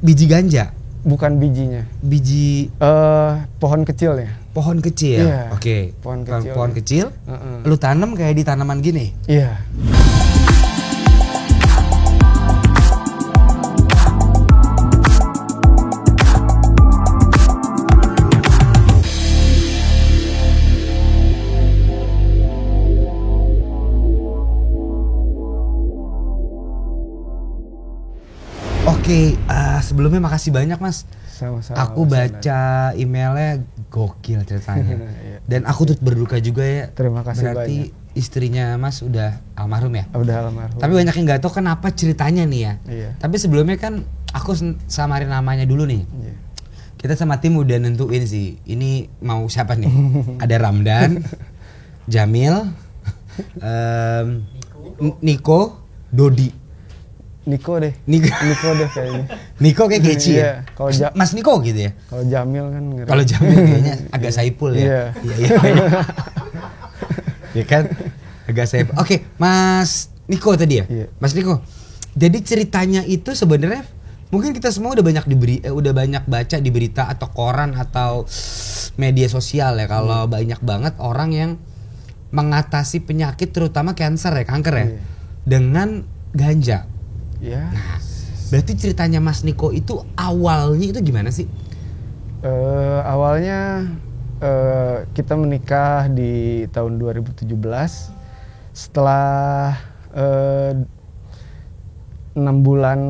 Biji ganja? Bukan bijinya. Biji Pohon kecil ya. pohon kecil. Iya, Oke. pohon kecil. Pohon kecil. Lu tanam kayak di tanaman gini. Iya. Oke, sebelumnya makasih banyak Mas. Sama-sama. Aku baca emailnya gokil ceritanya. Iya. Dan aku turut berduka juga ya. Terima kasih Berarti banyak. istrinya Mas udah almarhum ya? Udah almarhum. Tapi banyak yang nggak tahu kenapa ceritanya nih ya. Iya. Tapi sebelumnya kan aku samarin namanya dulu nih. Iya. Kita sama tim udah nentuin sih. Ini mau siapa nih? Ada Ramdan, Jamil, Niko, Dodi. Niko deh. Niko deh kayaknya. Niko kayak kece ya. Iya, kalau Mas Niko gitu ya. Kalau Jamil kan ngeri. Kalau Jamil kayaknya agak Saipul ya. Iya. Ya kan? Agak Saipul. Oke, Mas Niko tadi ya? Iya. Mas Niko. Jadi ceritanya itu sebenarnya mungkin kita semua udah banyak baca di berita atau koran atau media sosial ya kalau banyak banget orang yang mengatasi penyakit terutama kanker ya. Dengan ganja. Iya. Nah, berarti ceritanya Mas Niko itu awalnya itu gimana sih? Awalnya kita menikah di tahun 2017. Setelah 6 bulan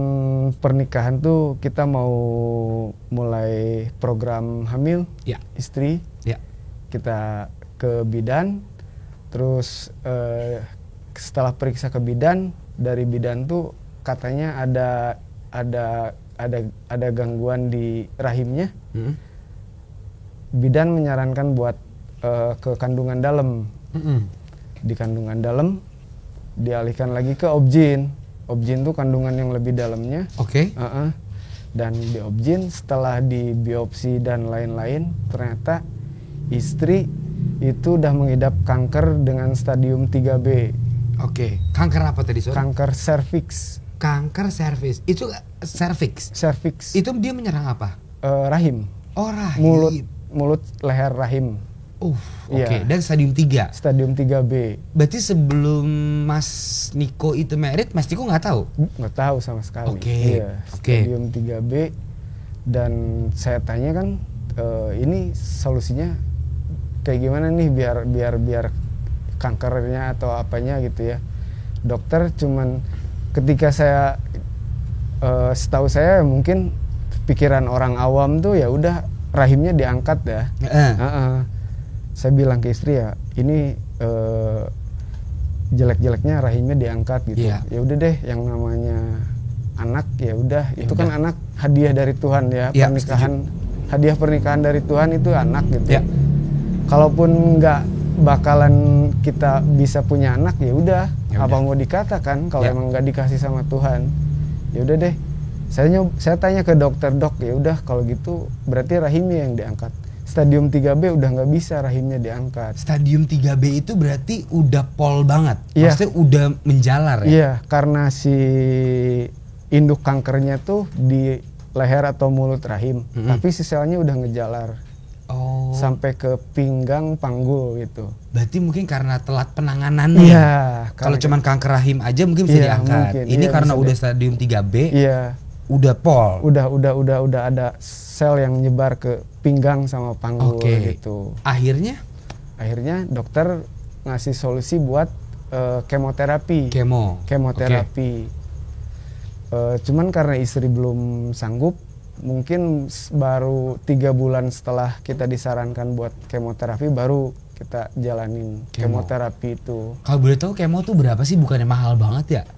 pernikahan tuh kita mau mulai program hamil istri. Ya. Kita ke bidan. Terus setelah periksa ke bidan, dari bidan tuh katanya ada gangguan di rahimnya. Bidan menyarankan buat ke kandungan dalam. Di kandungan dalam dialihkan lagi ke objin. Objin tuh kandungan yang lebih dalamnya. Oke. Dan di objin setelah di biopsi dan lain-lain ternyata istri itu udah mengidap kanker dengan stadium 3B. Oke. Kanker apa tadi, Sur? Kanker serviks. Kanker serviks. Itu serviks. Serviks. Itu dia menyerang apa? Rahim. Oh, rahim. Mulut, leher, rahim. Oke. Iya. Dan stadium 3. Stadium 3B. Berarti sebelum Mas Niko itu married, Mas Niko nggak tahu? Nggak tahu sama sekali. Oke. Iya, stadium 3B. Dan saya tanya kan, ini solusinya kayak gimana nih biar kankernya atau apanya gitu ya. Dokter cuman ketika saya setahu saya mungkin pikiran orang awam tuh ya udah rahimnya diangkat ya. Saya bilang ke istri ya ini jelek-jeleknya rahimnya diangkat gitu. Yeah. Ya udah deh yang namanya anak ya udah itu kan anak hadiah dari Tuhan ya. Pernikahan hadiah pernikahan dari Tuhan itu anak gitu. Yeah. Kalaupun nggak bakalan kita bisa punya anak ya udah apa mau dikatakan kalau emang nggak dikasih sama Tuhan ya udah deh saya tanya ke dokter, dok ya udah kalau gitu berarti rahimnya yang diangkat. Stadium 3B udah nggak bisa rahimnya diangkat. Stadium 3B itu berarti udah pol banget. Iya. Maksudnya udah menjalar ya. Iya, karena si induk kankernya tuh di leher atau mulut rahim, tapi si selnya udah ngejalar. Oh. Sampai ke pinggang panggul gitu. Berarti mungkin karena telat penanganannya. Iya. Kalau cuman kanker rahim aja mungkin bisa diangkat. Mungkin, ini karena udah stadium 3B. Iya. Udah pol. Udah ada sel yang nyebar ke pinggang sama panggul gitu. Akhirnya dokter ngasih solusi buat kemoterapi. Kemoterapi. Cuman karena istri belum sanggup, mungkin baru 3 bulan setelah kita disarankan buat kemoterapi baru kita jalanin kemoterapi itu. Kalau boleh tahu kemo tuh berapa sih? Bukannya mahal banget ya?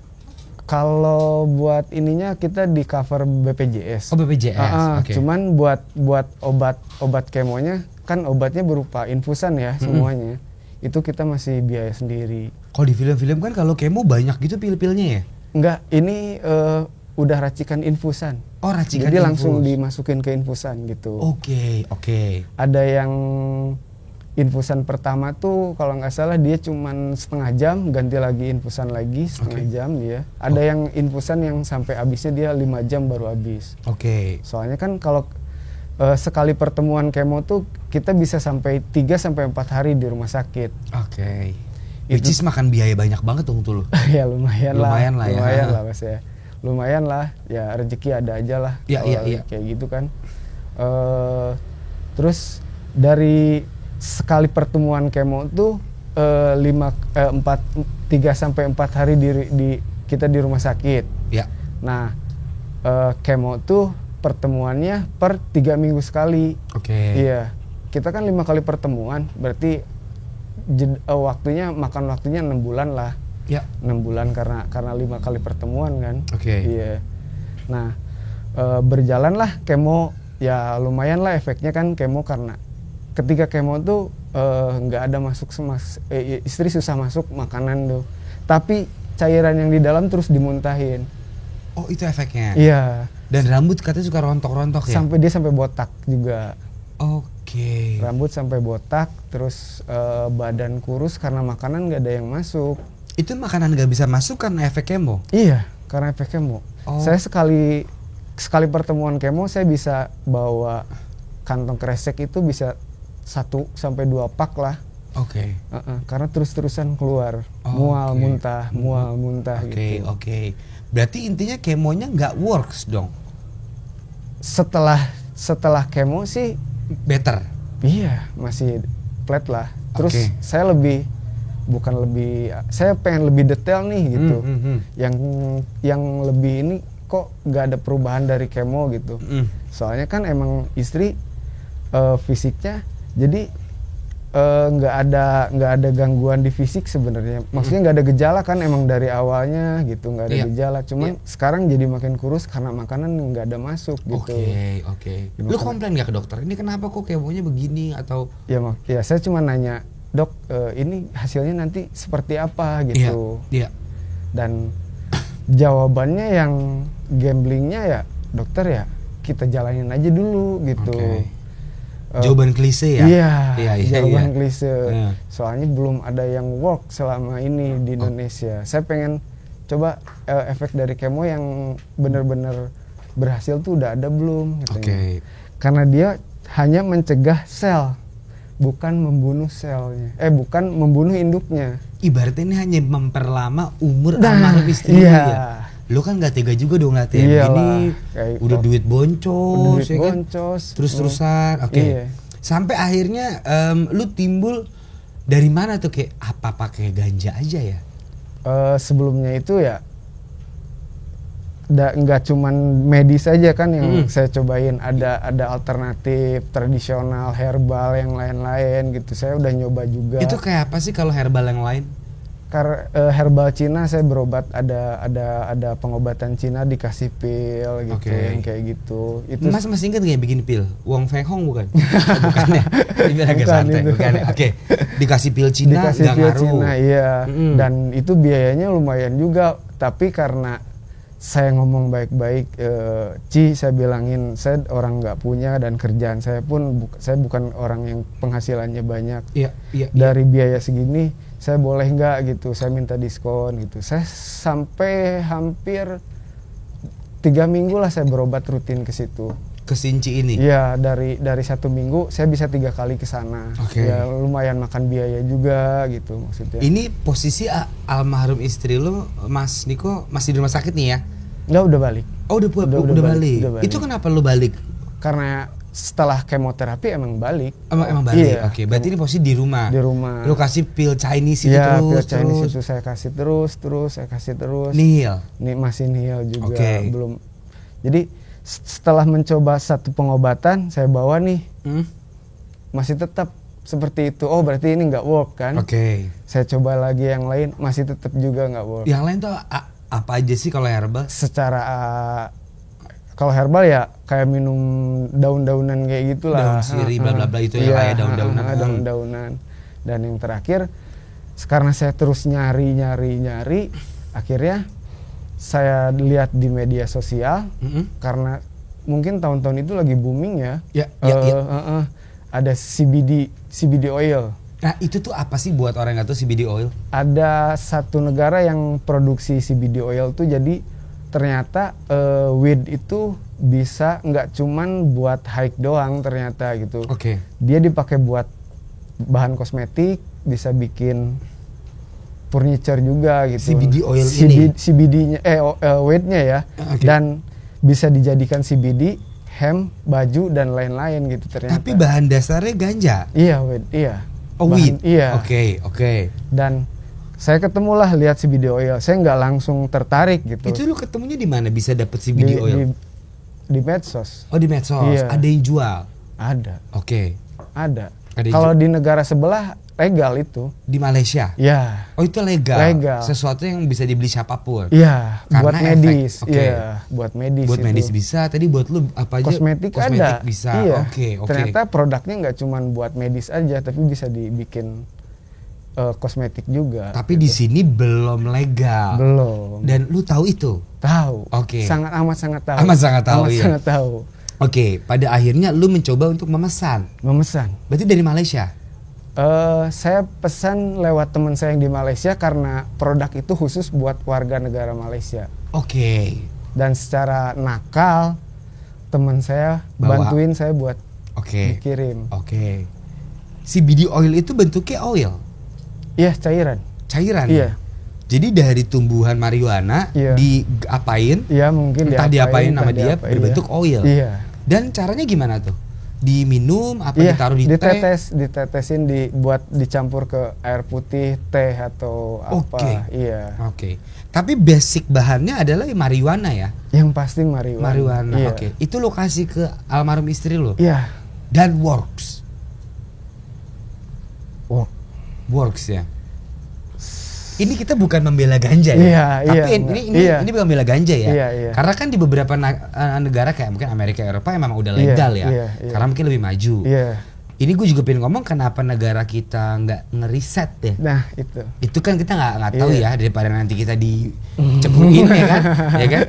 Kalau buat ininya kita di cover BPJS. Oh, BPJS. Cuman buat obat kemonya kan obatnya berupa infusan ya semuanya. Itu kita masih biaya sendiri. Kalau di film-film kan kalau kemo banyak gitu pil-pilnya ya? Enggak, ini udah racikan infusan. Oh, racikan. Jadi langsung dimasukin ke infusan gitu. Oke. Ada yang infusan pertama tuh kalau nggak salah dia cuman setengah jam, ganti lagi infusan lagi setengah jam dia. Ada yang infusan yang sampai habisnya dia 5 jam baru habis. Soalnya kan kalau sekali pertemuan kemo tuh kita bisa sampai 3 sampai 4 hari di rumah sakit. Which is makan biaya banyak banget tuh lu. Ya lumayan lah Mas ya. Lumayan lah, ya rezeki ada aja lah. Iya. Kayak gitu kan. Terus dari sekali pertemuan kemo tuh 3 sampai 4 hari kita di rumah sakit. Ya. Nah, kemo tuh pertemuannya per 3 minggu sekali. Iya. Kita kan 5 kali pertemuan, berarti waktunya 6 bulan lah. Ya. 6 bulan karena 5 kali pertemuan kan. Iya. Nah, berjalanlah kemo, ya lumayan lah efeknya kan kemo, karena ketika kemo tuh nggak ada istri susah masuk makanan tuh, tapi cairan yang di dalam terus dimuntahin. Oh, itu efeknya? Iya. Dan rambut katanya suka rontok-rontok ya? Sampai botak juga. Rambut sampai botak, terus badan kurus karena makanan nggak ada yang masuk. Itu makanan nggak bisa masuk karena efek kemo? Iya, karena efek kemo. Saya sekali pertemuan kemo saya bisa bawa kantong kresek itu bisa 1 sampai 2 pak lah. Karena terus-terusan keluar, mual muntah gitu. Berarti intinya kemonya nggak works dong? Setelah kemo sih better. Iya, masih flat lah. Terus saya saya pengen lebih detail nih gitu. Yang lebih ini kok nggak ada perubahan dari kemo gitu. Soalnya kan emang istri fisiknya, jadi nggak ada gangguan di fisik sebenarnya. Maksudnya nggak ada gejala kan emang dari awalnya gitu, nggak ada gejala. Cuman sekarang jadi makin kurus karena makanan nggak ada masuk gitu. Lu komplain nggak ke dokter? Ini kenapa kok kemonya begini atau? Ya saya cuma nanya, dok, ini hasilnya nanti seperti apa gitu. Dan jawabannya yang gamblingnya ya, dokter ya kita jalanin aja dulu gitu. Jawaban klise ya? Iya, jawaban klise. Soalnya belum ada yang work selama ini di Indonesia. Saya pengen coba efek dari kemo yang benar-benar berhasil tuh udah ada belum? Karena dia hanya mencegah sel, bukan membunuh selnya. Bukan membunuh induknya. Ibaratnya ini hanya memperlama umur almarhum istri ya. Lu kan gak tega juga dong latihan ini, udah duit boncos, terus-terusan. Sampai akhirnya lu timbul dari mana tuh, kayak apa pakai ganja aja ya? Sebelumnya itu ya nggak cuman medis aja kan yang saya cobain, ada alternatif tradisional, herbal yang lain-lain gitu. Saya udah nyoba juga. Itu kayak apa sih kalau herbal yang lain? Herbal Cina saya berobat, ada pengobatan Cina dikasih pil gitu, yang kayak gitu. Itu Mas masih ingat nggak bikin pil? Wong Feng Hong bukan? Bukan ya? Ini agak santai, bukan ya? Dikasih pil Cina, dikasih pil ngaruh. Cina, iya. Dan itu biayanya lumayan juga. Tapi karena saya ngomong baik-baik, saya bilangin saya orang nggak punya dan kerjaan saya pun saya bukan orang yang penghasilannya banyak. Dari biaya segini saya boleh nggak gitu, saya minta diskon gitu. Saya sampai hampir 3 minggu lah saya berobat rutin ke situ. Ke Sinci ini? Iya, dari 1 minggu saya bisa 3 kali ke sana. Ya lumayan makan biaya juga gitu maksudnya. Ini posisi almarhum istri lu, Mas Niko, masih di rumah sakit nih ya? Enggak, udah balik. Oh udah balik. Itu kenapa lu balik? Karena setelah kemoterapi emang balik. Emang balik. Berarti ini posisi di rumah. Di rumah. Lu kasih pil Chinese itu terus. Pil Chinese itu saya kasih terus, saya kasih terus. Nihil. Masih nihil juga, belum. Jadi setelah mencoba satu pengobatan saya bawa nih, masih tetap seperti itu. Oh berarti ini nggak work kan? Saya coba lagi yang lain, masih tetap juga nggak work. Yang lain tuh apa aja sih kalau herbal? Secara kalau herbal ya kayak minum daun-daunan kayak gitulah. Daun sirih bla bla bla itu ya, kayak daun-daunan. Daun-daunan. Dan yang terakhir, karena saya terus nyari, akhirnya saya lihat di media sosial, karena mungkin tahun-tahun itu lagi booming ya. ada CBD oil. Nah itu tuh apa sih buat orang yang nggak tahu CBD oil? Ada satu negara yang produksi CBD oil tuh, jadi ternyata weed itu bisa nggak cuman buat hike doang ternyata gitu. Oke. Dia dipakai buat bahan kosmetik, bisa bikin furniture juga gitu. CBD oil ini? CBD-nya, weed-nya ya. Oke. Dan bisa dijadikan CBD, hemp, baju dan lain-lain gitu ternyata. Tapi bahan dasarnya ganja? Iya, weed, iya. Oh, weed? Iya. Oke. Dan saya ketemulah lihat CBD oil, saya nggak langsung tertarik gitu. Itu lu ketemunya di mana bisa dapet CBD oil? Di medsos. Oh di medsos, Iya. ada yang jual? Ada. Oke. Ada. Ada Kalau di negara sebelah legal itu. Di Malaysia? Ya. Oh itu legal? Legal. Sesuatu yang bisa dibeli siapapun? Iya, Karena buat medis. efek. Oke. Iya, buat medis. Buat itu. medis bisa, tadi buat lu apa aja? Kosmetik ada. Bisa, Iya. Oke. Ternyata produknya nggak cuma buat medis aja, tapi bisa dibikin kosmetik juga. Tapi gitu. di sini belum legal. Belum. Dan lu tahu itu? Tahu. Oke. Amat sangat tahu. Amat sangat tahu, Amat iya. sangat tahu. Oke, pada akhirnya lu mencoba untuk memesan. Memesan. Berarti dari Malaysia? Saya pesan lewat teman saya yang di Malaysia karena produk itu khusus buat warga negara Malaysia. Oke. Dan secara nakal teman saya Bawa. bantuin saya buat Oke. dikirim. Oke. CBD oil itu bentuknya oil, Iya, cairan. cairan. Iya. Jadi dari tumbuhan marijuana Iya. diapain? Iya, mungkin Entah diapain sama entah dia diapain, berbentuk iya. oil. Iya. Dan caranya gimana tuh? Diminum apa Iya, ditaruh di teh? ditetesin buat dicampur ke air putih, teh atau apa. Oke. Iya. Oke. Tapi basic bahannya adalah marijuana ya? Yang pasti marijuana. Marijuana. Iya. Oke. Itu lo kasih ke almarhum istri lo? Iya. Dan works. Wow. Works ya. Ini kita bukan membela ganja ya. Iya, Tapi iya, ini bukan membela ganja ya. Iya, iya. Karena kan di beberapa negara kayak mungkin Amerika, Eropa memang udah legal ya. Iya, iya. Karena mungkin lebih maju. Iya. Ini gue juga pengen ngomong kenapa negara kita nggak ngeriset ya. Nah, itu. Itu kan kita nggak tahu Iya. ya, daripada nanti kita dicepuin ya kan, ya kan.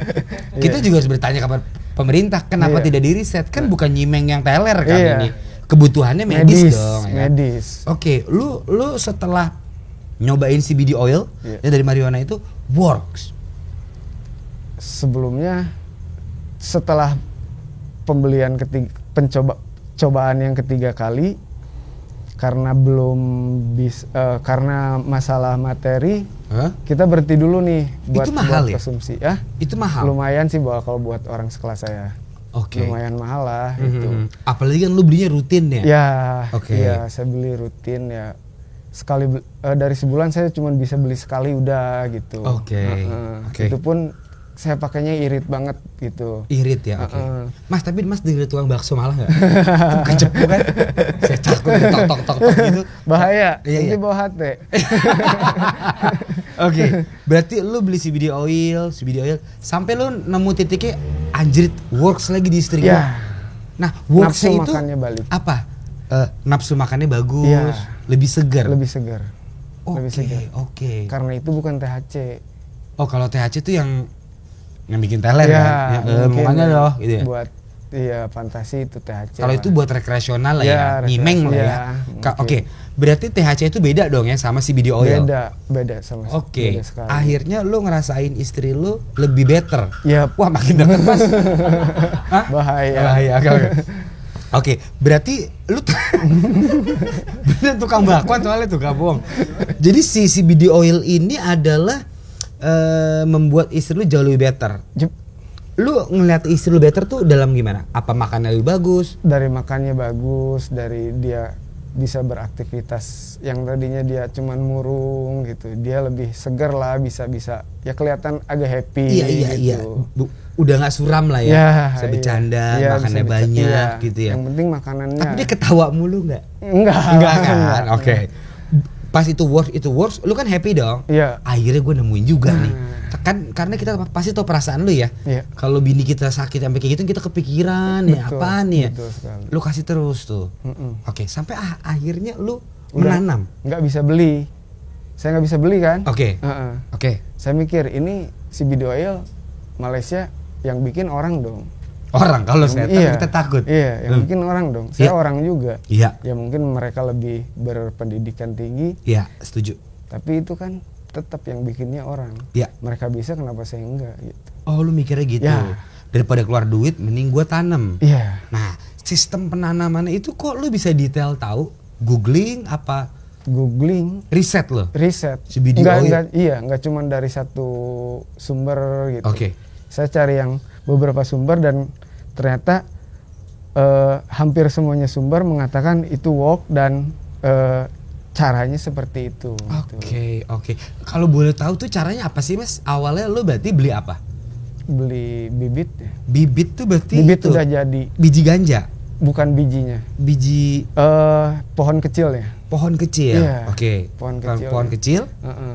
Kita juga harus bertanya kepada pemerintah kenapa Iya. tidak diriset, kan bukan nyimeng yang teler kan Iya. ini. Kebutuhannya medis dong ya. Medis. Oke, lu setelah nyobain CBD oil Iya. ya dari marijuana itu works. Sebelumnya setelah pembelian cobaan yang ketiga kali, karena belum karena masalah materi, Hah? kita berhenti dulu nih buat Itu mahal ya? konsumsi. Ya, Itu mahal. lumayan sih kalau buat orang sekelas saya. Oke. Lumayan mahal lah itu. Apalagi kan lu belinya rutin ya. Ya, Oke. iya, saya beli rutin ya. Sekali dari sebulan saya cuma bisa beli sekali udah gitu. Oke. Oke. Itu pun saya pakainya irit banget gitu. Irit ya, oke. Mas, tapi Mas dari tukang bakso malah nggak? Itu kecepu kan? Saya takut tok gitu. Bahaya. Iya, Nanti iya. bawa hati. Oke, berarti lu beli CBD oil sampai lu nemu titiknya anjrit works lagi di istri gua. Ya. Nah, worksnya Nafsu itu makannya balik. apa? Nafsu makannya bagus, Iya. lebih segar. Lebih segar. Lebih Oke, segar. oke. Karena itu bukan THC. Oh, kalau THC itu yang bikin teler Ya, kan? mungkin Makanya ya, loh gitu ya. Buat fantasi itu THC. Kalau lah. itu buat rekreasional lah Ya, ya, nyimeng lah ya. rekreasi, Oke, berarti THC itu beda dong ya sama CBD oil. Beda sama Oke, beda sekali. akhirnya lu ngerasain istri lu lebih better. Yap. Wah, makin deket Mas. Hah? Bahaya. Bahaya. Oke. Oke, berarti lu bener tukang bakwan soalnya tuh, gak bohong. Jadi si CBD oil ini adalah membuat istri lu jauh lebih better. Jep. Lu ngeliat istri lu better tuh dalam gimana? Apa makannya lebih bagus? Dari makannya bagus, dari dia bisa beraktivitas yang tadinya dia cuman murung gitu, dia lebih segar lah, bisa ya kelihatan agak happy. Iya. gitu. Udah nggak suram lah ya. Ya, Bisa bercanda, iya, makannya bisa banyak iya. gitu ya. Yang penting makanannya. Tapi dia ketawa mulu nggak? Enggak Kan? Oke. Pas itu works, lu kan happy dong. Iya. Akhirnya gue nemuin juga nih. Kan karena kita pasti tau perasaan lu ya. Iya. Kalau bini kita sakit sampai kayak gitu kita kepikiran nih Betul, apaan nih ya. betul sekali. Lu kasih terus tuh. Oke, sampai akhirnya lu menanam. Nggak bisa beli. Saya nggak bisa beli kan? Oke. Heeh. Oke. Saya mikir ini CBD oil Malaysia yang bikin orang dong. Orang kalau setan iya, kita takut. Iya, yang mungkin orang dong. Saya orang juga. Iya. Ya mungkin mereka lebih berpendidikan tinggi. Iya, setuju. Tapi itu kan tetap yang bikinnya orang. Iya. Mereka bisa, kenapa saya enggak gitu. Oh, lu mikirnya gitu. Ya. Daripada keluar duit mending gua tanam. Iya. Nah, sistem penanaman itu kok lu bisa detail tahu? Googling apa? Googling, Riset lo? riset. Si video Enggak cuma dari satu sumber gitu. Oke. Saya cari yang beberapa sumber dan ternyata hampir semuanya sumber mengatakan itu work dan caranya seperti itu. Oke. Kalau boleh tahu tuh caranya apa sih, Mas? Awalnya lo berarti beli apa? Beli bibit ya. Bibit tuh berarti Bibit itu, udah jadi. biji ganja. Bukan bijinya. Biji Pohon kecil ya. pohon kecil. Iya, Oke. pohon kecil. Pohon kecil.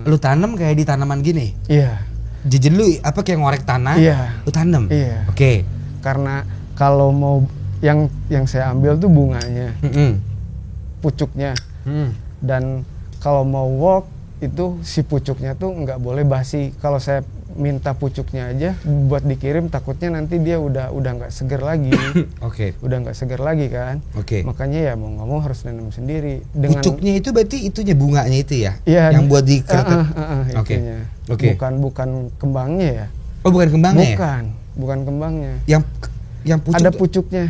Lu tanam kayak di tanaman gini. Iya. Jajan lu apa kayak ngorek tanah? Iya. Lu tanam. Iya. Oke. Karena kalau mau yang saya ambil tuh bunganya, pucuknya. Dan kalau mau wok itu si pucuknya tuh nggak boleh basi. Kalau saya minta pucuknya aja buat dikirim, takutnya nanti dia udah nggak seger lagi. Oke. Udah nggak seger lagi kan. Oke. Makanya ya mau nggak mau harus nanam sendiri. Pucuknya itu berarti itunya bunganya itu ya? Iya, yang buat dikeretek. Oke. itunya. Oke. Bukan kembangnya ya. Oh, bukan kembangnya ya? Bukan kembangnya. Yang pucuk. Ada pucuknya.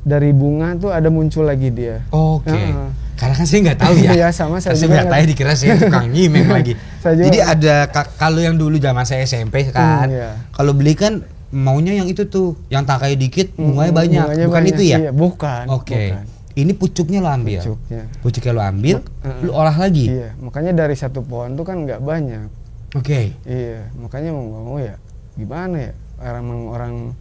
Dari bunga tuh ada muncul lagi dia. Oke. Karena kan saya nggak tahu ya. Iya, sama saya juga juga nggak tahu, dikira saya tukang nyimeng lagi. Jadi juga. ada kalau yang dulu zaman saya SMP kan, iya. kalau beli kan maunya yang itu tuh, yang tangkai dikit, bunganya banyak. Bunganya Bukan banyak, itu ya? Iya, bukan. Oke. Bukan. Ini pucuknya lo ambil. Pucuknya lo ambil, lo olah lagi. Iya, makanya dari satu pohon tuh kan nggak banyak. Oke. Iya, makanya mau nggak mau ya gimana ya, orang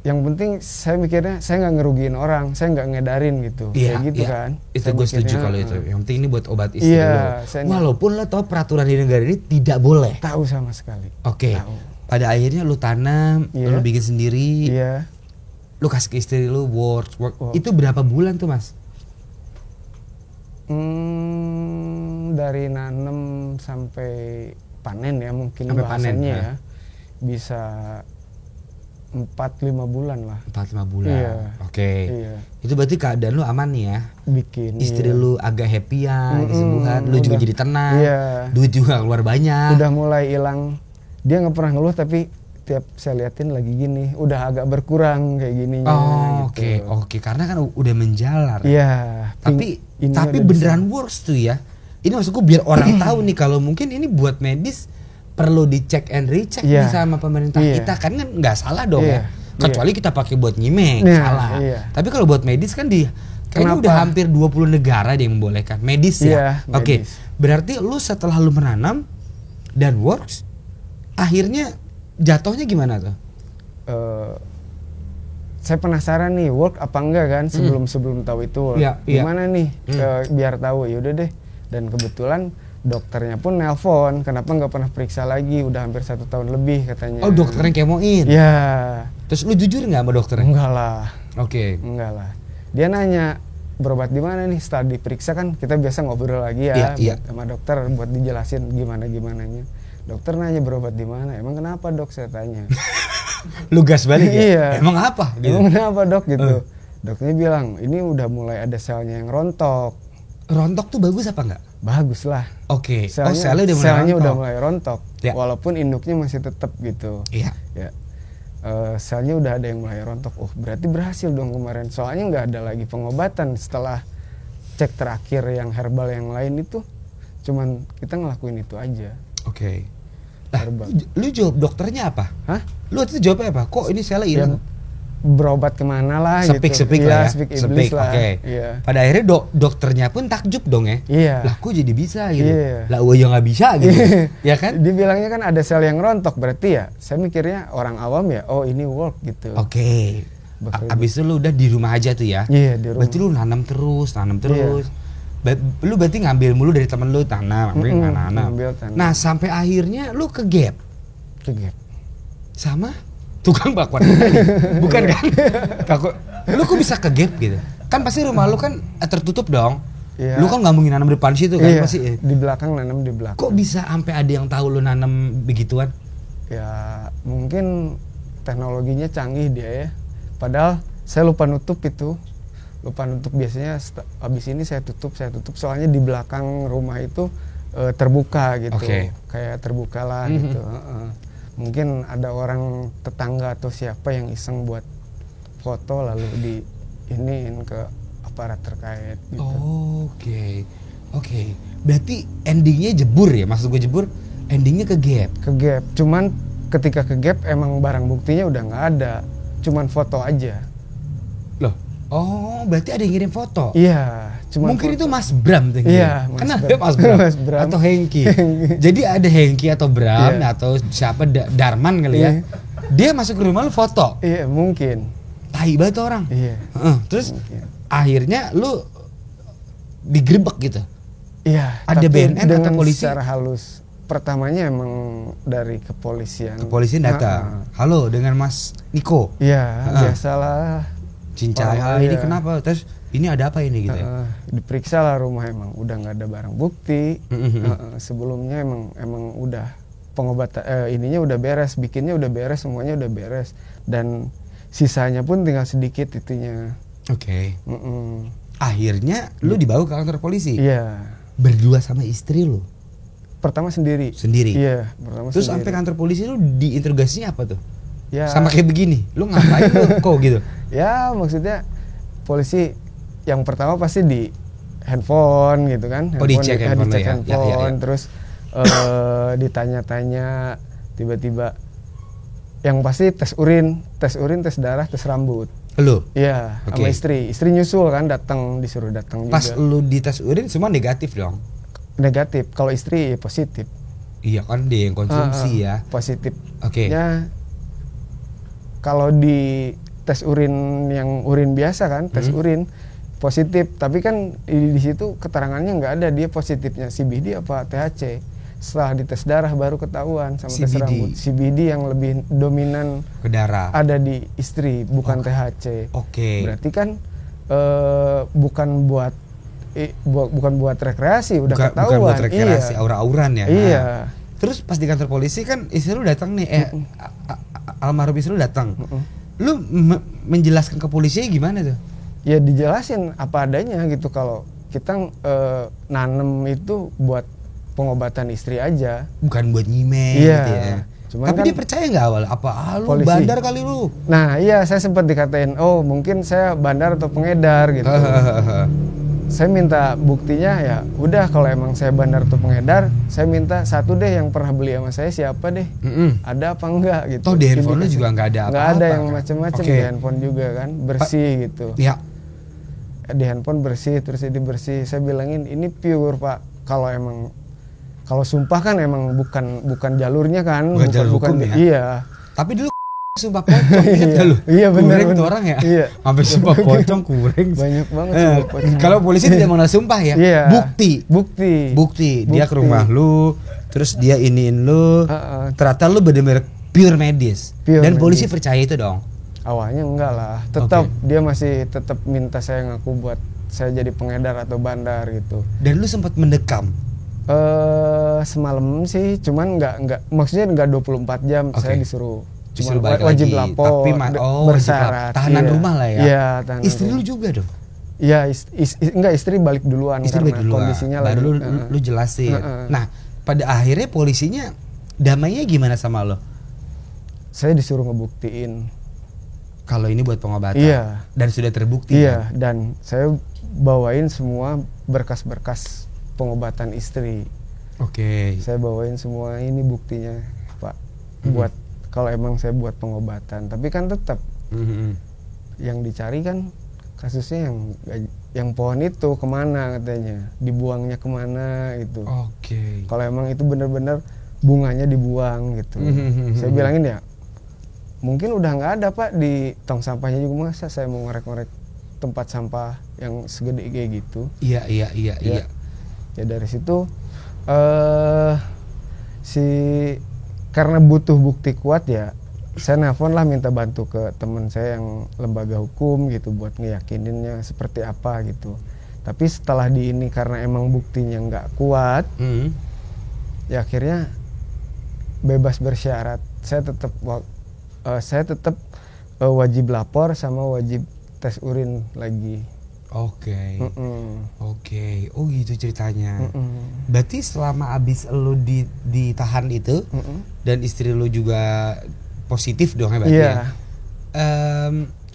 yang penting saya mikirnya saya nggak ngerugiin orang, saya nggak ngedarin gitu. Iya, kayak gitu iya. kan. Itu gue setuju kalau itu. Yang penting ini buat obat istri iya, lo. Walaupun lo tau peraturan di negara ini tidak boleh. Tahu sama sekali. Oke. Tahu. Pada akhirnya lo tanam, iya. lo bikin sendiri. Iya. Lo kasih ke istri lo work. Itu berapa bulan tuh, Mas? Dari nanam sampai panen ya mungkin sampai bahasanya panen, ya. Bisa 4-5 bulan lah. 4-5 bulan. Iya. Oke. Iya. Itu berarti keadaan lu aman nih ya. Bikin. Istri iya. lu agak happy ya, kesembuhan. Lu juga jadi tenang. Iya. Duit juga keluar banyak. Udah mulai hilang. Dia nggak pernah ngeluh tapi tiap saya liatin lagi gini, udah agak berkurang kayak gininya. Oh, gitu. oke. Karena kan udah menjalar. Iya. Tapi beneran works tuh ya. Ini maksudku biar orang tahu nih kalau mungkin ini buat medis perlu dicek and recheck nih sama pemerintah kita, kan nggak salah dong ya. Kecuali kita pakai buat nyimeng, salah. Tapi kalau buat medis kan kayaknya udah hampir 20 negara yang membolehkan medis ya. Oke. Berarti lu setelah lu menanam dan works, akhirnya jatuhnya gimana tuh? Saya penasaran nih work apa enggak kan sebelum tahu itu work. Gimana nih biar tahu, yaudah deh. Dan kebetulan dokternya pun nelpon, kenapa nggak pernah periksa lagi, udah hampir 1 tahun lebih katanya. Oh, dokter yang kemoin? Iya. Terus lu jujur nggak sama dokternya? Enggak lah. Oke. Enggak lah. Dia nanya berobat di mana nih, setelah diperiksa kan kita biasa ngobrol lagi ya sama dokter buat dijelasin gimananya. Dokter nanya berobat di mana, emang kenapa dok, saya tanya. Lu gas balik ya? Iya. Emang apa? Gitu. Emang kenapa dok gitu? Dokternya bilang ini udah mulai ada selnya yang rontok. Rontok tuh bagus apa enggak? Bagus lah. Oke. Selnya udah mulai rontok. Ya. Walaupun induknya masih tetap gitu. Iya. Ya. Selnya udah ada yang mulai rontok. Oh, berarti berhasil dong kemarin. Soalnya nggak ada lagi pengobatan setelah cek terakhir yang herbal yang lain itu. Cuman kita ngelakuin itu aja. Oke. Nah, lu jawab dokternya apa? Hah? Lu waktu itu jawabnya apa? Kok ini selnya hilang? Berobat kemana lah Sepik gitu. lah ya? Sepik iblis lah. Oke. Iya. Pada akhirnya dokternya pun takjub dong ya? Iya. Lah kok jadi bisa gitu? Iya. Lah gua yang nggak bisa gitu. Ya kan? Dibilangnya kan ada sel yang rontok, berarti ya saya mikirnya orang awam ya, oh ini work gitu. Oke. Abis itu lu udah di rumah aja tuh ya? Iya, di rumah. Berarti lu nanam terus. Lu berarti ngambil mulu dari temen lu tanam, nanam. Nah sampai akhirnya lu ke gap. Sama tukang bakwan tadi, bukan kan? Lu kok bisa ke gap gitu? Kan pasti rumah lu kan tertutup dong. Ya. Lu kan nggak mungkin nanam di depan situ kan? Iya, pasti. Di belakang nanam di belakang. Kok bisa sampai ada yang tahu lu nanam begituan? Ya mungkin teknologinya canggih dia ya. Padahal saya lupa nutup biasanya abis ini saya tutup soalnya di belakang rumah itu terbuka gitu. Kayak terbuka lah gitu. Mungkin ada orang tetangga atau siapa yang iseng buat foto lalu di iniin ke aparat terkait gitu. Oke. Berarti endingnya jebur ya? Maksud gue jebur, endingnya ke gap. Cuman ketika ke gap emang barang buktinya udah nggak ada. Cuman foto aja. Loh? Oh, berarti ada yang ngirim foto? Iya. Mungkin foto. itu Mas Bram tuh. Iya, Kan ada Mas Bram. Mas Bram. Atau Hengki. Jadi ada Hengki atau Bram atau siapa Darman kali ya. Dia masuk ke rumah lu foto. Iya, mungkin. Tai banget orang. Iya. Terus mungkin. Akhirnya lu digerebek gitu. Iya, ada BNN atau polisi secara halus. Pertamanya emang dari kepolisian. Kepolisian datang. Halo, dengan Mas Niko. Iya, biasalah. Cincai, ini kenapa? Terus ini ada apa ini gitu ya? Diperiksa lah rumah, emang udah nggak ada barang bukti. Sebelumnya emang udah pengobatan ininya udah beres, bikinnya udah beres, semuanya udah beres, dan sisanya pun tinggal sedikit itunya. Oke. Akhirnya lu dibawa ke kantor polisi. Iya. Berdua sama istri lu? Pertama sendiri. Iya, pertama Terus sendiri. sampai kantor polisi lu diinterogasinya apa tuh? Ya. Sama kayak begini, lu ngapain lu kok gitu? Ya maksudnya polisi yang pertama pasti di handphone gitu kan. Dicek handphone, ya. Terus ditanya-tanya, tiba-tiba yang pasti tes urin, tes darah, tes rambut. Lu? Iya, sama istri nyusul kan, disuruh datang juga. Pas lu di tes urin semua negatif dong? Negatif, kalau istri positif. Iya kan dia yang konsumsi ya. Positif. Ya, kalau di tes urin yang urin biasa kan, tes urin positif, tapi kan di situ keterangannya nggak ada dia positifnya CBD apa THC. Setelah dites darah baru ketahuan sama tes rambut. CBD yang lebih dominan ke darah ada di istri, bukan THC. Berarti kan bukan buat rekreasi, udah ketahuan. Bukan buat rekreasi, aura-auran ya. Iya. Terus pas di kantor polisi kan istri lu datang nih, almarhum istri lu datang. Lu menjelaskan ke polisi gimana tuh? Ya dijelasin apa adanya gitu, kalau kita nanem itu buat pengobatan istri aja, bukan buat nyimeng gitu ya. Cuman tapi kan, dia percaya nggak awal? Apa lu polisi bandar kali lu? Nah iya, saya sempat dikatain, oh mungkin saya bandar atau pengedar gitu. Saya minta buktinya, ya udah kalau emang saya bandar atau pengedar, saya minta satu deh yang pernah beli sama saya siapa deh, ada apa enggak gitu. Toh di handphone lu juga nggak ada apa-apa. Nggak ada yang macam-macam di handphone juga kan, bersih gitu. Ya. Di handphone bersih, terus ini bersih. Saya bilangin ini pure pak. Kalau sumpah kan emang bukan jalurnya kan, bukan jalur hukum ya. Iya. Tapi dulu sumpah pocong, ingat gak lu? Iya benar. Kureng tuh orang ya. Iya. Sampai sumpah pocong kureng. Banyak banget. Kalau polisi tidak mengenal sumpah ya. Iya. Bukti. Dia ke rumah lu, terus dia iniin lu. Ternyata lu bener-bener pure medis. Dan polisi percaya itu dong. Awalnya enggak lah. Tetap dia masih tetap minta saya ngaku buat saya jadi pengedar atau bandar gitu. Dan lu sempat mendekam? Semalam sih, cuman enggak maksudnya enggak 24 jam. Saya disuruh wajib lapor, bersyarat, tahanan rumah lah ya. Iya, tahanan istri rumah. Lu juga dong? Iya, enggak, istri balik duluan karena kondisinya baru lu jelasin. Nah, pada akhirnya polisinya damainya gimana sama lo? Saya disuruh ngebuktiin kalau ini buat pengobatan. Iya. Dan sudah terbukti. Iya, kan? Dan saya bawain semua berkas-berkas pengobatan istri. Saya bawain semua ini buktinya, Pak. Buat kalau emang saya buat pengobatan, tapi kan tetap yang dicari kan kasusnya yang pohon itu kemana katanya, dibuangnya kemana gitu. Kalau emang itu benar-benar bunganya dibuang gitu, saya bilangin ya mungkin udah nggak ada pak di tong sampahnya juga, masa saya mau ngorek-ngorek tempat sampah yang segede kayak gitu. Iya. Ya dari situ karena butuh bukti kuat ya, saya nelfon lah minta bantu ke teman saya yang lembaga hukum gitu buat ngeyakininnya seperti apa gitu. Tapi setelah di ini karena emang buktinya nggak kuat, ya akhirnya bebas bersyarat. Saya tetap saya tetap wajib lapor sama wajib tes urin lagi. Oke. Oke. Oh gitu ceritanya. Berarti selama abis lu ditahan itu dan istri lu juga positif dong ya berarti ya?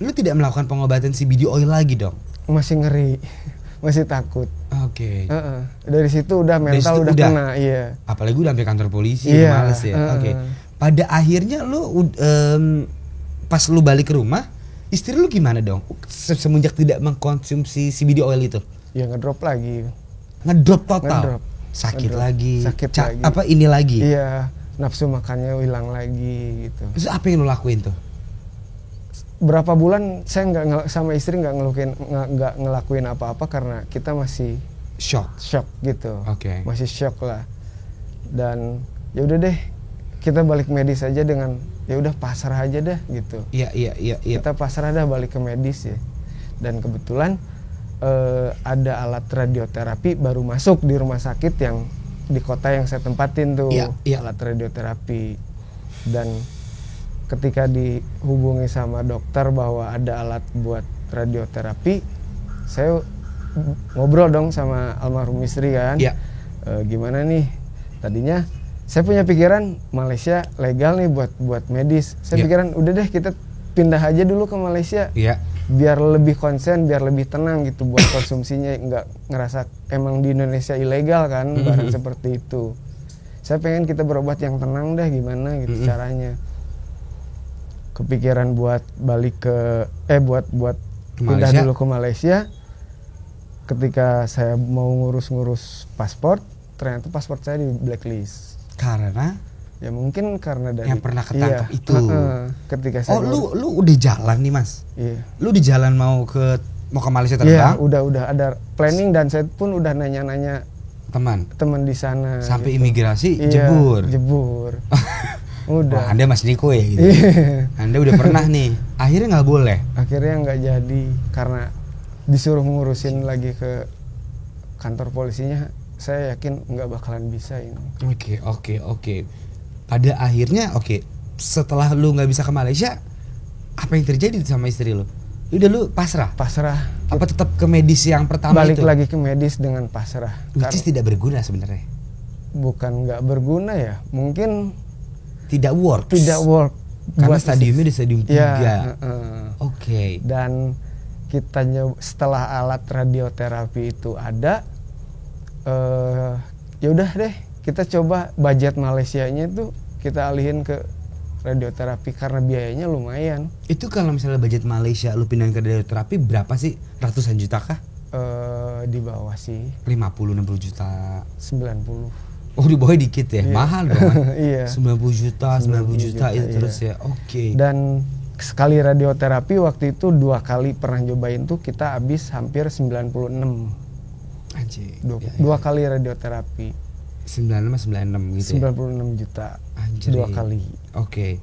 Lu tidak melakukan pengobatan CBD oil lagi dong? Masih ngeri, masih takut. Oke. Dari situ udah mental udah kena, iya. Apalagi udah sampai kantor polisi, udah males ya. Oke. Pada akhirnya lu pas lu balik ke rumah, istri lu gimana dong? Semenjak tidak mengkonsumsi CBD oil itu? Ya ngedrop lagi. Ngedrop total. Sakit lagi. Lagi. Apa ini lagi? Iya, nafsu makannya hilang lagi gitu. Terus apa yang lu lakuin tuh? Berapa bulan saya nggak sama istri nggak ngelakuin apa-apa karena kita masih shock gitu. Oke. Masih shock lah. Dan ya udah deh, kita balik medis aja dengan ya udah pasrah aja dah gitu. Iya. Kita pasrah dah balik ke medis ya. Dan kebetulan ada alat radioterapi baru masuk di rumah sakit yang di kota yang saya tempatin tuh. Iya. Alat radioterapi. Dan ketika dihubungi sama dokter bahwa ada alat buat radioterapi, saya ngobrol dong sama almarhum istri kan. Iya. Gimana nih? Tadinya saya punya pikiran Malaysia legal nih buat medis. Saya pikiran udah deh kita pindah aja dulu ke Malaysia. Iya. Biar lebih konsen, biar lebih tenang gitu buat konsumsinya, nggak ngerasa emang di Indonesia ilegal kan barang seperti itu. Saya pengen kita berobat yang tenang deh, gimana gitu caranya. Kepikiran buat balik ke buat pindah dulu ke Malaysia. Ketika saya mau ngurus paspor, ternyata paspor saya di blacklist. Karena? Ya mungkin karena dari yang pernah ketangkep itu. Ketika saya lu udah jalan nih mas? Iya. Lu di jalan mau ke Malaysia terbang? Iya, udah ada planning dan saya pun udah nanya-nanya teman di sana. Sampai gitu. Imigrasi jebur. Udah. Wah, Anda Mas Niko ya gitu. Anda udah pernah nih. Akhirnya nggak boleh. Akhirnya nggak jadi karena disuruh ngurusin lagi ke kantor polisinya. Saya yakin nggak bakalan bisa ini. Oke. Pada akhirnya setelah lu nggak bisa ke Malaysia, apa yang terjadi sama istri lu? Udah lu pasrah? Pasrah. Apa tetap ke medis yang pertama balik itu? Balik lagi ke medis dengan pasrah. Which is tidak berguna sebenarnya. Bukan nggak berguna ya, mungkin tidak work. Karena stadiumnya di stadium 3. Ya, Oke. Dan kita setelah alat radioterapi itu ada, ya udah deh kita coba budget Malaysianya itu kita alihin ke radioterapi karena biayanya lumayan. Itu kalau misalnya budget Malaysia lu pindahin ke radioterapi berapa sih? Ratusan juta kah? Di bawah sih 50-60 juta 90. Oh di bawah dikit ya? Mahal dong. Iya. 90 juta itu terus ya. Oke. Dan sekali radioterapi waktu itu 2 kali pernah nyobain tuh kita habis hampir 96. Anjir. 2 kali radioterapi. 96 gitu ya? 96 juta. Anjir. 2 kali. Oke.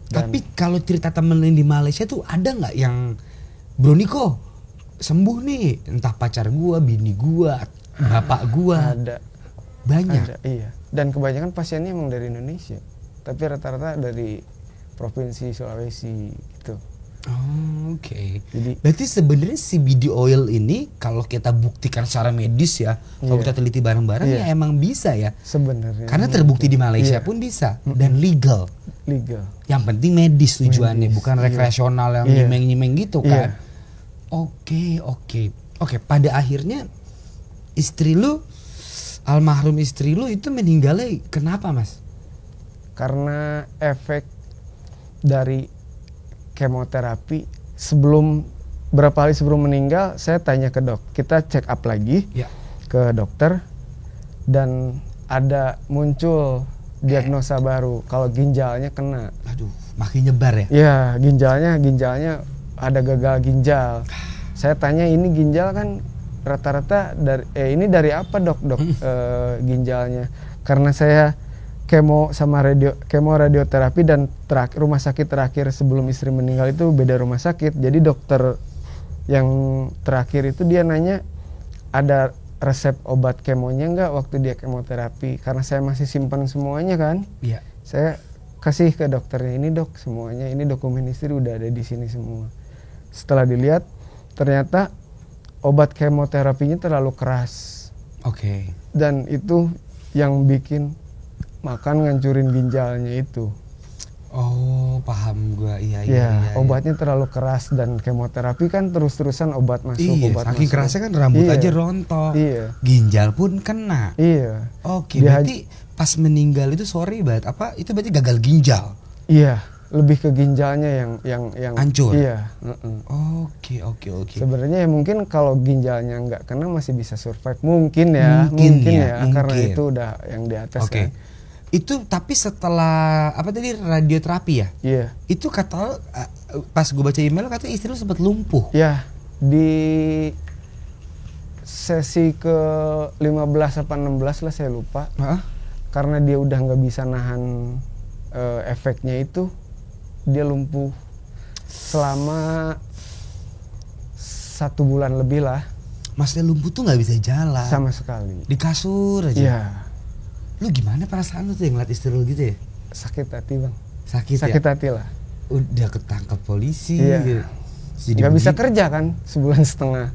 Tapi kalau cerita temen di Malaysia tuh ada nggak yang Bro Niko sembuh nih, entah pacar gua, bini gua, bapak gua? Ada. Banyak. Ada, iya. Dan kebanyakan pasiennya emang dari Indonesia. Tapi rata-rata dari provinsi Sulawesi gitu. Oke. Jadi berarti sebenarnya CBD oil ini kalau kita buktikan secara medis ya, kalau kita teliti bareng-bareng ya emang bisa ya. Sebenarnya. Karena terbukti di Malaysia pun bisa dan legal. Yang penting medis tujuannya, bukan rekreasional yang nyimeng-nyimeng gitu kan. Oke. Pada akhirnya istri lu, almarhum istri lu itu meninggalnya kenapa mas? Karena efek dari kemoterapi. Berapa hari sebelum meninggal saya tanya ke kita check up lagi ke dokter dan ada muncul diagnosa baru kalau ginjalnya kena. Aduh, makin nyebar ya? Iya, ginjalnya ada gagal ginjal. Saya tanya ini ginjal kan rata-rata ini dari apa dok ginjalnya? Karena saya kemo radioterapi dan rumah sakit terakhir sebelum istri meninggal itu beda rumah sakit. Jadi dokter yang terakhir itu dia nanya ada resep obat kemonya nggak waktu dia kemoterapi, karena saya masih simpan semuanya kan. Iya. Saya kasih ke dokternya, ini dok semuanya, ini dokumen istri udah ada di sini semua. Setelah dilihat ternyata obat kemoterapinya terlalu keras. Oke. Dan itu yang bikin makan ngancurin ginjalnya itu. Oh, paham gua. Iya. Obatnya terlalu keras dan kemoterapi kan terus-terusan obat masuk, Iya, obat saking masuk. kerasnya kan rambut Iya. aja rontok. Iya. Ginjal pun kena. Iya. Oke, berarti pas meninggal itu sorry banget. Apa itu berarti gagal ginjal? Iya, lebih ke ginjalnya yang Hancur? Iya. Oke. Sebenarnya ya mungkin kalau ginjalnya nggak kena masih bisa survive, mungkin ya, karena mungkin. itu udah yang di atas. Oke. Kan. Itu tapi setelah apa tadi radioterapi ya? Iya. Itu kata lo, pas gue baca email katanya istri lo sempat lumpuh. Ya, di sesi ke 15 apa 16 lah saya lupa. Karena dia udah nggak bisa nahan efeknya itu, dia lumpuh selama 1 bulan lebih lah. Maksudnya lumpuh tuh nggak bisa jalan. Sama sekali. Di kasur aja. Iya. Lu gimana perasaan lu tuh yang ngeliat istri lu gitu ya? Sakit hati bang. Sakit hati lah. Udah ketangkep polisi. Iya. Gitu. Jadi nggak bisa kerja kan sebulan setengah.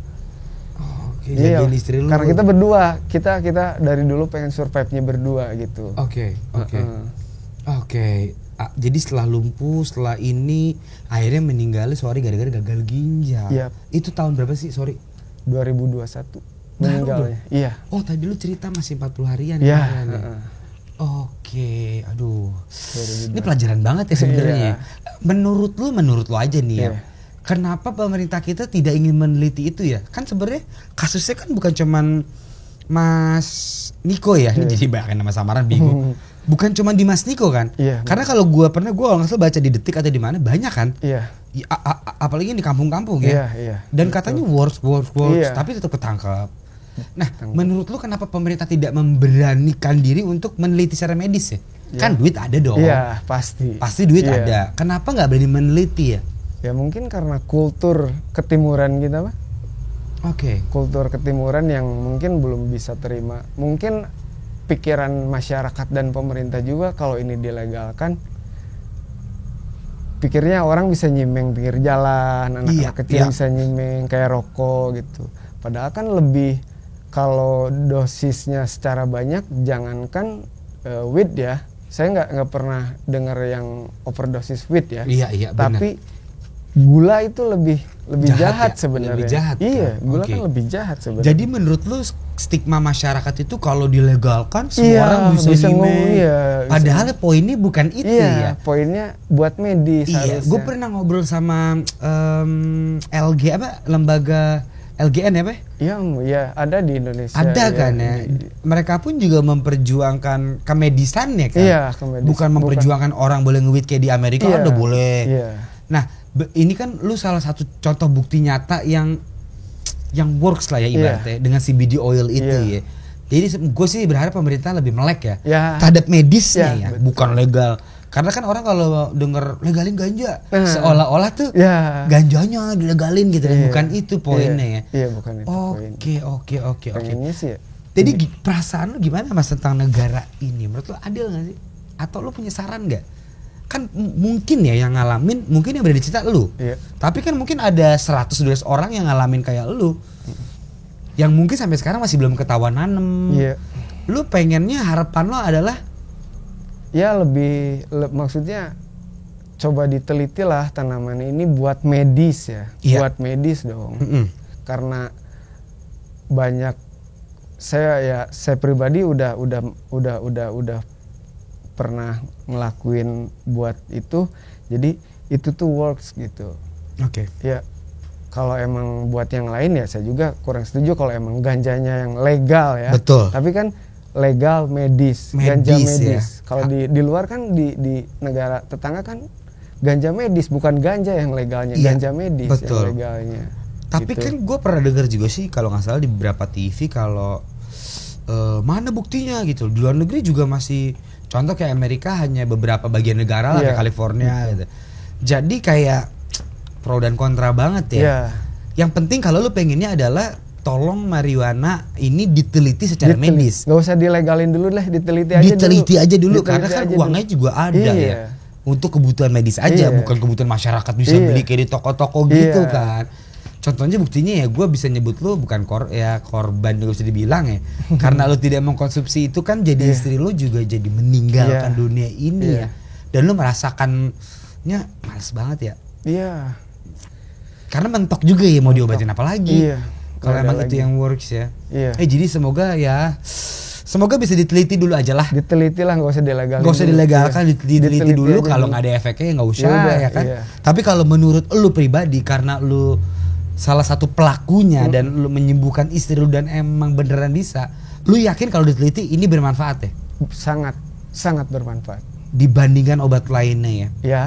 Oke, iya. jagain istri lu. Karena kita berdua, kita dari dulu pengen survive-nya berdua gitu. Oke. Jadi setelah lumpuh, setelah ini akhirnya meninggal sorry gara-gara gagal ginjal. Yep. Itu tahun berapa sih? Sorry. 2021 meninggalnya. Iya. Oh, tadi lu cerita masih 40 harian ya. Oke, aduh. 2022. Ini pelajaran banget ya sebenarnya. Menurut lu aja nih ya. Iya. Kenapa pemerintah kita tidak ingin meneliti itu ya? Kan sebenarnya kasusnya kan bukan cuman Mas Niko ya. Ini jadi banyak nama samaran bingung. Bukan cuma di Mas Niko kan? Iya. Karena kalau gua kalau nggak salah baca di Detik atau di mana banyak kan? Iya. Apalagi di kampung-kampung ya. Iya. Dan katanya works, Iya. tapi tetap ketangkap. Nah, menurut lu kenapa pemerintah tidak memberanikan diri untuk meneliti secara medis ya? Iya. Kan duit ada dong. Iya, pasti. Pasti duit Iya. ada. Kenapa nggak berani meneliti ya? Ya mungkin karena kultur ketimuran kita, Pak. Oke. Kultur ketimuran yang mungkin belum bisa terima. Mungkin pikiran masyarakat dan pemerintah juga kalau ini dilegalkan, pikirnya orang bisa nyimeng pinggir jalan, anak-anak kecil bisa nyimeng kayak rokok gitu. Padahal kan lebih, kalau dosisnya secara banyak, jangankan weed ya, saya nggak pernah dengar yang overdosis weed ya. Iya, tapi gula itu lebih jahat ya? sebenarnya. Lebih jahat. Iya, Kan? gula Oke. kan lebih jahat sebenarnya. Jadi menurut lu stigma masyarakat itu kalau dilegalkan semua orang bisa ngomong. Padahal poinnya bukan itu ya. Poinnya buat medis. Iya, gue pernah ngobrol sama LG apa, lembaga LGN ya, Pak? Iya, ada di Indonesia. Ada kan ya. Mereka pun juga memperjuangkan kemedisan ya kan. Iya, kemedisan. Bukan memperjuangkan orang boleh nge-weed kayak di Amerika kan udah boleh. Iya. Nah, ini kan lu salah satu contoh bukti nyata yang works lah ya ibaratnya dengan CBD oil itu ya. Jadi gue sih berharap pemerintah lebih melek ya terhadap medisnya ya, bukan legal. Karena kan orang kalau denger legalin ganja, seolah-olah tuh ganjanya dilegalin gitu, bukan itu poinnya ya. Iya, bukan itu poinnya. Oke. Pengennya sih ya. Jadi perasaan lu gimana Mas tentang negara ini? Menurut lu adil gak sih? Atau lu punya saran gak? Kan mungkin ya yang ngalamin, mungkin yang berada di cerita lu. Iya. Tapi kan mungkin ada 100-200 orang yang ngalamin kayak lu. Yang mungkin sampai sekarang masih belum ketahuan nanem. Iya. Lu pengennya harapan lo adalah ya maksudnya coba diteliti lah tanaman ini buat medis ya. Buat medis dong. Karena banyak saya pribadi udah pernah ngelakuin buat itu, jadi itu tuh works gitu. Oke. Ya kalau emang buat yang lain ya saya juga kurang setuju kalau emang ganjanya yang legal ya. Betul. Tapi kan legal medis ganja medis. Ya. Kalau di luar kan di negara tetangga kan ganja medis, bukan ganja yang legalnya, ganja medis yang legalnya. Tapi gitu. kan gue pernah dengar juga sih kalau nggak salah di beberapa TV kalau mana buktinya gitu. Di luar negeri juga masih, contoh kayak Amerika hanya beberapa bagian negara lah kayak California gitu. Jadi kayak pro dan kontra banget ya. Yang penting kalau lu pengennya adalah tolong marijuana ini diteliti secara medis. Gak usah dilegalin dulu lah, diteliti aja dulu. Karena kan uangnya juga ada ya. untuk kebutuhan medis aja, Iya. bukan kebutuhan masyarakat bisa Iya. beli kayak di toko-toko gitu Iya. kan. Contohnya buktinya ya gue bisa nyebut lu bukan korban juga bisa dibilang ya. Karena lu tidak mengkonsumsi itu kan jadi Iya. istri lu juga jadi meninggalkan Iya. dunia ini Iya. ya. Dan lu merasakannya males banget ya. Iya. Karena mentok juga ya mau diobatin apa lagi. Iya. Kalau Nggak ada emang itu lagi. yang works ya. Iya. Jadi semoga bisa diteliti dulu aja lah. Diteliti lah, nggak usah dilegalkan. Gak usah dilegalkan, Iya. diteliti dulu. aja Kalau dulu. nggak ada efeknya ya nggak usah Yaudah, ya kan. iya. Tapi kalau menurut lu pribadi karena lu salah satu pelakunya dan lu menyembuhkan istri lu dan emang beneran bisa, lu yakin kalau diteliti ini bermanfaat ya? Sangat bermanfaat. Dibandingkan obat lainnya ya. Ya,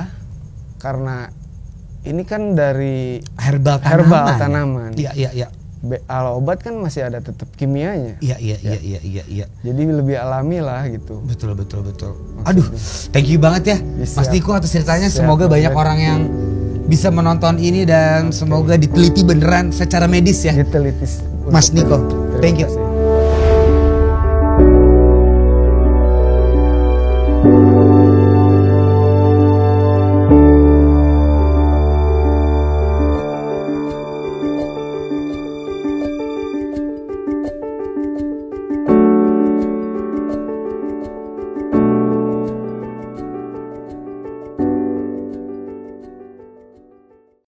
karena ini kan dari Herbal tanaman. Iya. Kalau obat kan masih ada tetap kimianya. Iya. Jadi lebih alami lah gitu. Betul. Aduh, thank you banget ya Mas Siap. Niko atas ceritanya. Siap, Semoga Bang. banyak orang yang bisa menonton ini dan semoga diteliti beneran secara medis ya. Diteliti. Mas Niko, Terima thank you. kasih.